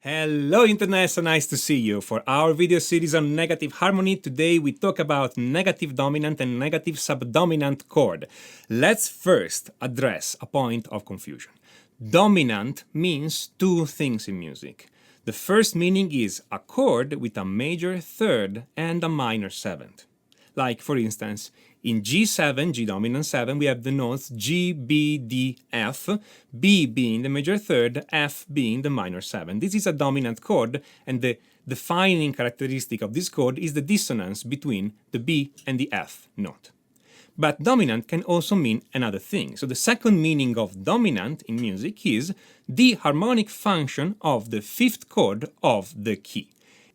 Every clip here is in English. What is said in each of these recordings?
Hello Internet, so nice to see you. For our video series on negative harmony, today we talk about negative dominant and negative subdominant chord. Let's first address a point of confusion. Dominant means two things in music. The first meaning is a chord with a major third and a minor seventh. Like, for instance, in G7, G dominant 7, we have the notes G, B, D, F, B being the major third, F being the minor 7. This is a dominant chord, and the defining characteristic of this chord is the dissonance between the B and the F note. But dominant can also mean another thing. So the second meaning of dominant in music is the harmonic function of the fifth chord of the key.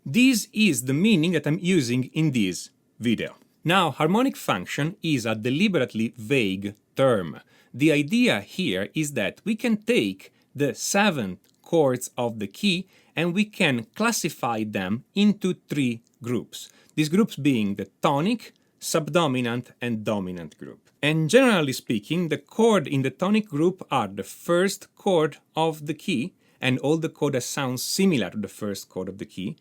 This is the meaning that I'm using in this video. Now, harmonic function is a deliberately vague term. The idea here is that we can take the 7 chords of the key and we can classify them into 3 groups. These groups being the tonic, subdominant, and dominant group. And generally speaking, the chord in the tonic group are the first chord of the key and all the chords that sound similar to the first chord of the key.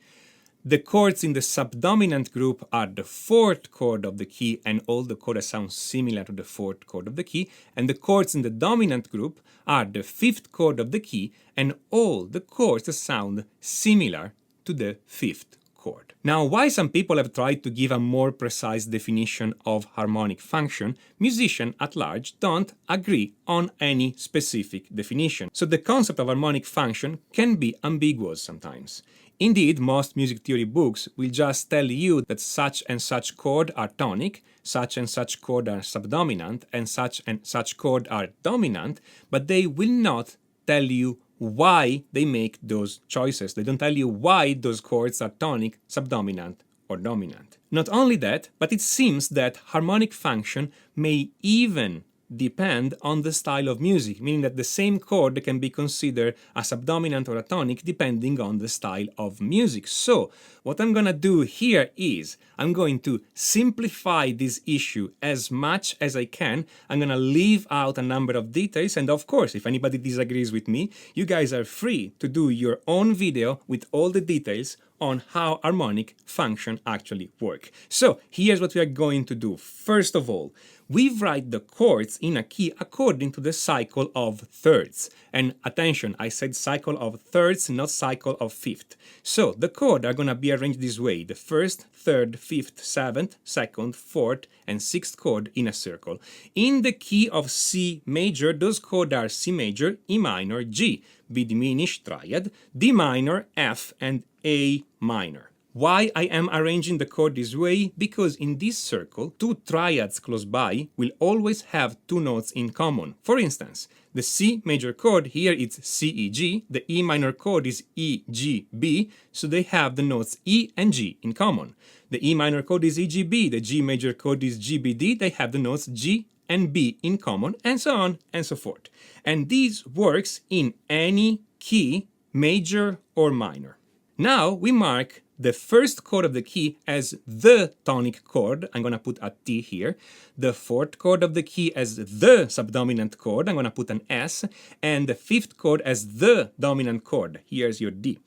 The chords in the subdominant group are the fourth chord of the key and all the chords sound similar to the fourth chord of the key. And the chords in the dominant group are the fifth chord of the key and all the chords sound similar to the fifth chord. Now, while some people have tried to give a more precise definition of harmonic function, musicians at large don't agree on any specific definition. So the concept of harmonic function can be ambiguous sometimes. Indeed, most music theory books will just tell you that such and such chord are tonic, such and such chord are subdominant, and such chord are dominant, but they will not tell you why they make those choices. They don't tell you why those chords are tonic, subdominant, or dominant. Not only that, but it seems that harmonic function may even depend on the style of music, meaning that the same chord can be considered a subdominant or a tonic depending on the style of music. So, what I'm gonna do here is, I'm going to simplify this issue as much as I can. I'm gonna leave out a number of details, and of course, if anybody disagrees with me, you guys are free to do your own video with all the details on how harmonic function actually work. So, here's what we are going to do. First of all, we write the chords in a key according to the cycle of thirds. And attention, I said cycle of thirds, not cycle of fifth. So the chords are going to be arranged this way: the first, third, fifth, seventh, second, fourth, and sixth chord in a circle. In the key of C major, those chords are C major, E minor, G, B diminished triad, D minor, F, and A minor. Why I am arranging the chord this way? Because in this circle, two triads close by will always have two notes in common. For instance, the C major chord here is C, E, G, the E minor chord is E, G, B, so they have the notes E and G in common. The E minor chord is E, G, B, the G major chord is G, B, D, they have the notes G and B in common, and so on and so forth. And this works in any key, major or minor. Now we mark the first chord of the key as the tonic chord. I'm going to put a T here. The fourth chord of the key as the subdominant chord. I'm going to put an S. And the fifth chord as the dominant chord. Here's your D.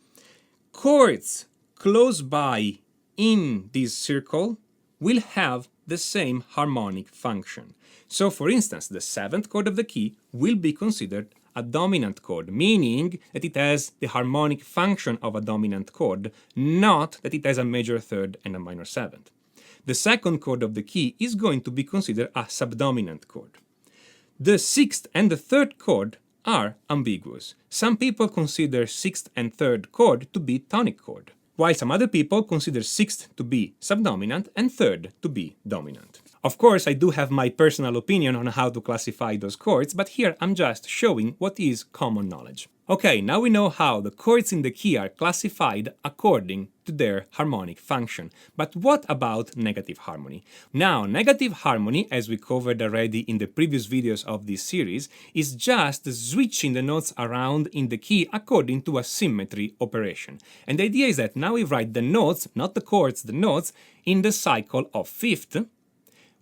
Chords close by in this circle will have the same harmonic function. So, for instance, the seventh chord of the key will be considered a dominant chord, meaning that it has the harmonic function of a dominant chord, not that it has a major third and a minor seventh. The second chord of the key is going to be considered a subdominant chord. The sixth and the third chord are ambiguous. Some people consider sixth and third chord to be tonic chord, while some other people consider sixth to be subdominant and third to be dominant. Of course, I do have my personal opinion on how to classify those chords, but here I'm just showing what is common knowledge. Okay, now we know how the chords in the key are classified according to their harmonic function. But what about negative harmony? Now, negative harmony, as we covered already in the previous videos of this series, is just switching the notes around in the key according to a symmetry operation. And the idea is that now we write the notes, not the chords, the notes, in the cycle of fifth.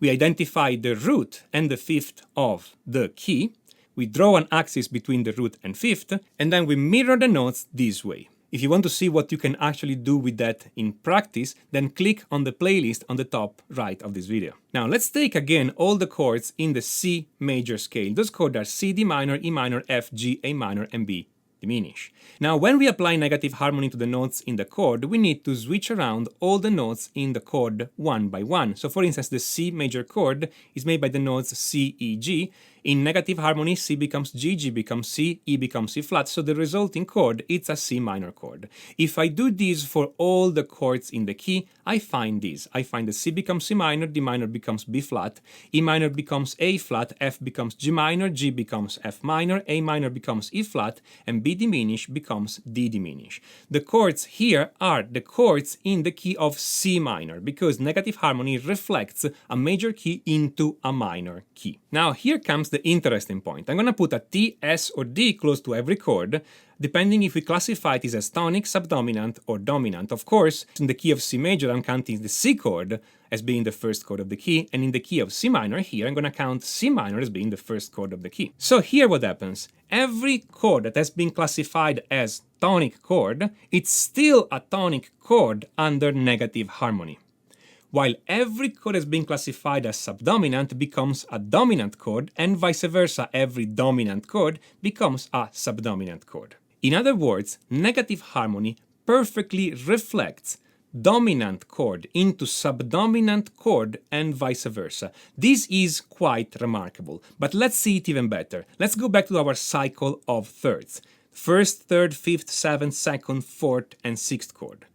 We identify the root and the fifth of the key. We draw an axis between the root and fifth, and then we mirror the notes this way. If you want to see what you can actually do with that in practice, then click on the playlist on the top right of this video. Now let's take again all the chords in the C major scale. Those chords are C, D minor, E minor, F, G, A minor, and B diminish. Now when we apply negative harmony to the notes in the chord, we need to switch around all the notes in the chord one by one. So for instance, the C major chord is made by the notes C, E, G. In negative harmony, C becomes G, G becomes C, E becomes C flat, so the resulting chord is a C minor chord. If I do this for all the chords in the key, I find this. I find that C becomes C minor, D minor becomes B flat, E minor becomes A flat, F becomes G minor, G becomes F minor, A minor becomes E flat, and B diminished becomes D diminished. The chords here are the chords in the key of C minor, because negative harmony reflects a major key into a minor key. Now here comes the interesting point. I'm going to put a T, S, or D close to every chord, depending if we classify it as tonic, subdominant, or dominant. Of course, in the key of C major, I'm counting the C chord as being the first chord of the key, and in the key of C minor here, I'm going to count C minor as being the first chord of the key. So here what happens? Every chord that has been classified as tonic chord, it's still a tonic chord under negative harmony, while every chord has been classified as subdominant becomes a dominant chord, and vice versa, every dominant chord becomes a subdominant chord. In other words, negative harmony perfectly reflects dominant chord into subdominant chord and vice versa. This is quite remarkable, but let's see it even better. Let's go back to our cycle of thirds. First, third, fifth, seventh, second, fourth, and sixth chord.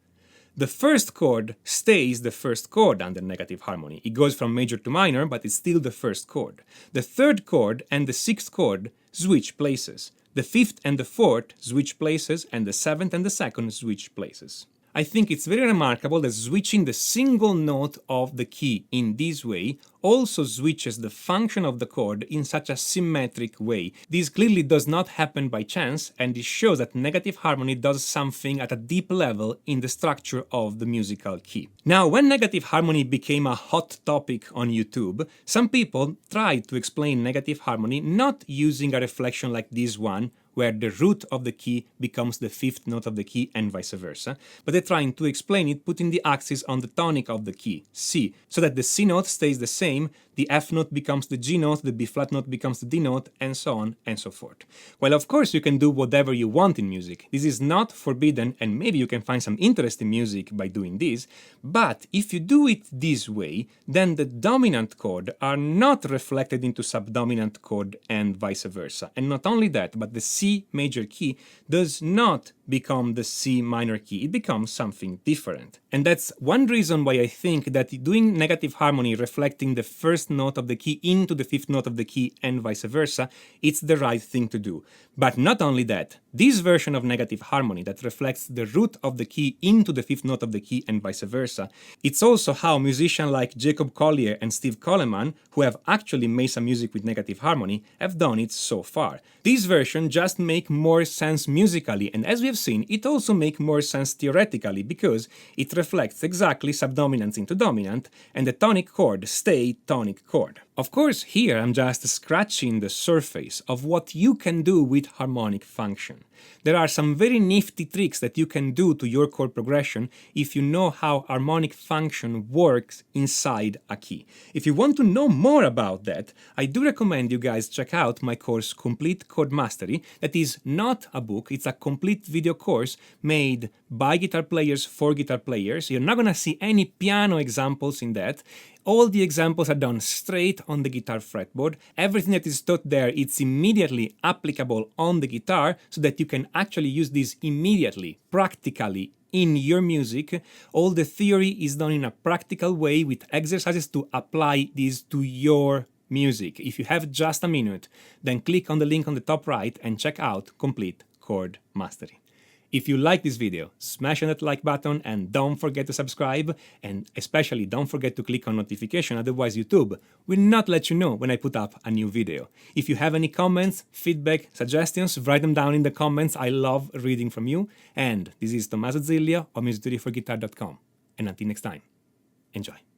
The first chord stays the first chord under negative harmony. It goes from major to minor, but it's still the first chord. The third chord and the sixth chord switch places. The fifth and the fourth switch places, and the seventh and the second switch places. I think it's very remarkable that switching the single note of the key in this way also switches the function of the chord in such a symmetric way. This clearly does not happen by chance, and it shows that negative harmony does something at a deep level in the structure of the musical key. Now, when negative harmony became a hot topic on YouTube, some people tried to explain negative harmony not using a reflection like this one, where the root of the key becomes the fifth note of the key and vice versa, but they're trying to explain it putting the axis on the tonic of the key, C, so that the C note stays the same, the F note becomes the G note, the B flat note becomes the D note, and so on and so forth. Well, of course you can do whatever you want in music. This is not forbidden, and maybe you can find some interest in music by doing this, but if you do it this way, then the dominant chord are not reflected into subdominant chord and vice versa. And not only that, but the C major key does not become the C minor key. It becomes something different. And that's one reason why I think that doing negative harmony reflecting the first note of the key into the fifth note of the key and vice versa, it's the right thing to do. But not only that, this version of negative harmony that reflects the root of the key into the fifth note of the key and vice versa, it's also how musicians like Jacob Collier and Steve Coleman, who have actually made some music with negative harmony, have done it so far. This version just makes more sense musically, and as we have seen, it also makes more sense theoretically, because it reflects exactly subdominance into dominant, and the tonic chord stay tonic chord. Of course, here I'm just scratching the surface of what you can do with harmonic function. There are some very nifty tricks that you can do to your chord progression if you know how harmonic function works inside a key. If you want to know more about that, I do recommend you guys check out my course Complete Chord Mastery. That is not a book, it's a complete video course made by guitar players for guitar players. You're not gonna see any piano examples in that. All the examples are done straight on the guitar fretboard. Everything that is taught there, it's immediately applicable on the guitar so that you can actually use this immediately, practically, in your music. All the theory is done in a practical way with exercises to apply this to your music. If you have just a minute, then click on the link on the top right and check out Complete Chord Mastery. If you like this video, smash on that like button and don't forget to subscribe, and especially don't forget to click on notification, otherwise YouTube will not let you know when I put up a new video. If you have any comments, feedback, suggestions, write them down in the comments. I love reading from you. And this is Tommaso Zillia of musictheoryforguitar.com. And until next time, enjoy.